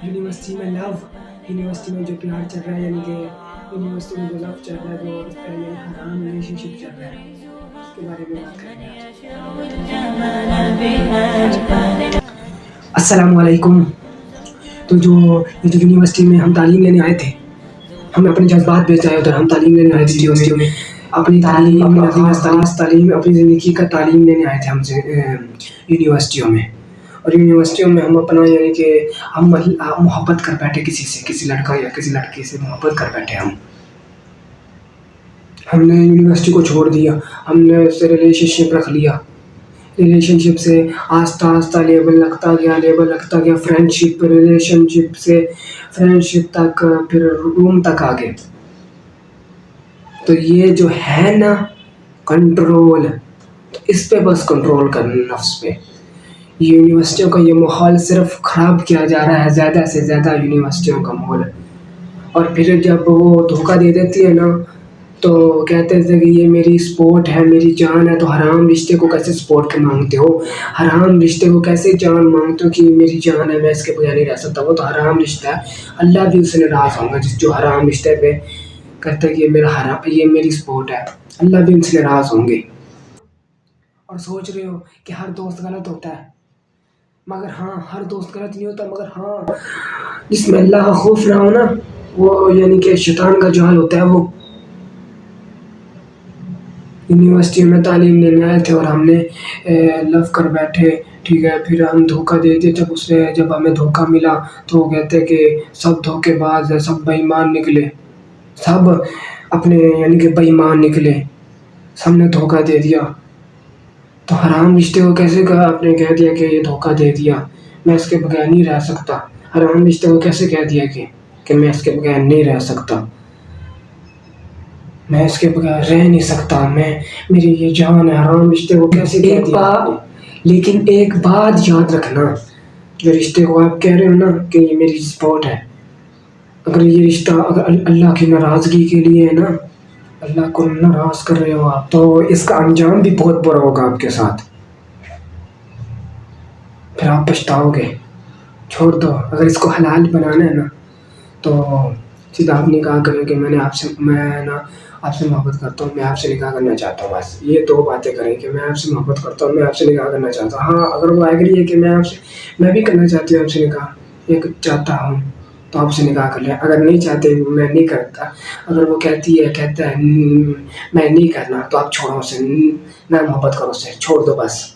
University में love, university में जो प्यार चल रहा है, यानी कि यूनिवर्सिटी में जो लव चल रहा है, जो यानी हराम रिलेशनशिप चल रहा है, उसके बारे में बात करेंगे आज। अस्सलाम वालेकुम। तो जो ये जो यूनिवर्सिटी में हम तालीम लेने आए थे, हम अपने जज्बात बेच आए, उधर हम तालीम लेने आए थे यूनिवर्सिटी में, अपनी तालीम, अपना ख़ास तालीम, अपनी ज़िंदगी का तालीम लेने आए थे हम यूनिवर्सिटियों में। और यूनिवर्सिटियों में हम अपना यानी कि हम मोहब्बत कर बैठे किसी से, किसी लड़का या किसी लड़की से मोहब्बत कर बैठे हम। हमने यूनिवर्सिटी को छोड़ दिया, हमने उससे रिलेशनशिप रख लिया। रिलेशनशिप से आस्ता आस्ता लेवल लगता गया, फ्रेंडशिप, रिलेशनशिप से फ्रेंडशिप तक, फिर रूम तक आ गए। तो ये जो है ना कंट्रोल, इस पे बस कंट्रोल करना, नफ्स पे। यूनिवर्सिटियों का ये माहौल सिर्फ ख़राब किया जा रहा है, ज़्यादा से ज़्यादा यूनिवर्सिटियों का माहौल। और फिर जब वो धोखा दे देती है ना, तो कहते थे कि ये मेरी स्पोर्ट है, मेरी जान है, तो हराम रिश्ते को कैसे स्पोर्ट के मांगते हो? हराम रिश्ते को कैसे जान मांगते हो कि ये मेरी जान है, मैं इसके बगैर नहीं रह सकता? वो तो हराम रिश्ता है। अल्लाह भी उससे नाराज़ होगा जो हराम रिश्ते पे कहता है कि ये मेरा हराम, ये मेरी स्पोर्ट है। अल्लाह भी उनसे नाराज़ होंगे। और सोच रहे हो कि हर दोस्त गलत होता है, मगर हाँ, हर दोस्त गलत नहीं होता, मगर हाँ, जिसमें अल्लाह का खौफ ना हो ना, वो यानी कि शैतान का जाल होता है वो। यूनिवर्सिटी में तालीम लेने आए थे और हमने लव कर बैठे, ठीक है, फिर हम धोखा दे दिए। जब हमें धोखा मिला तो वो कहते हैं कि सब धोखेबाज है, सब बेईमान निकले, सब अपने यानी कि बेईमान निकले, सबने धोखा दे दिया। तो हराम रिश्ते को कैसे कहा आपने, कह दिया कि ये धोखा दे दिया, मैं इसके बगैर नहीं रह सकता। हराम रिश्ते को कैसे कह दिया कि मैं इसके बगैर नहीं रह सकता, मैं इसके बगैर रह नहीं सकता, मैं, मेरी ये जान है। हराम रिश्ते को कैसे कह दिया आपने? लेकिन एक बात याद रखना, जो रिश्ते को आप कह रहे हो ना कि ये मेरी स्पॉट है, अगर ये रिश्ता अगर अल्लाह की नाराज़गी के लिए है ना, अल्लाह को नाराज़ कर रहे हो आप, तो इसका अंजाम भी बहुत बुरा होगा आपके साथ। फिर आप पछताओगे। छोड़ दो। अगर इसको हलाल बनाना है ना, तो सीधा आप निकाह करें कि मैं ना आपसे मोहब्बत करता हूँ, मैं आपसे निकाह करना चाहता हूँ। बस ये 2 बातें करें कि मैं आपसे मोहब्बत करता हूँ, मैं आपसे निकाह करना चाहता हूँ। हाँ, अगर वो एग्री है कि मैं भी करना चाहती हूँ आपसे निकाह, चाहता हूँ, तो आपसे निकाह कर लें। अगर नहीं चाहते, मैं नहीं करता, अगर वो कहता है मैं नहीं करना, तो आप छोड़ो उसे, ना मोहब्बत करो उससे, छोड़ दो बस।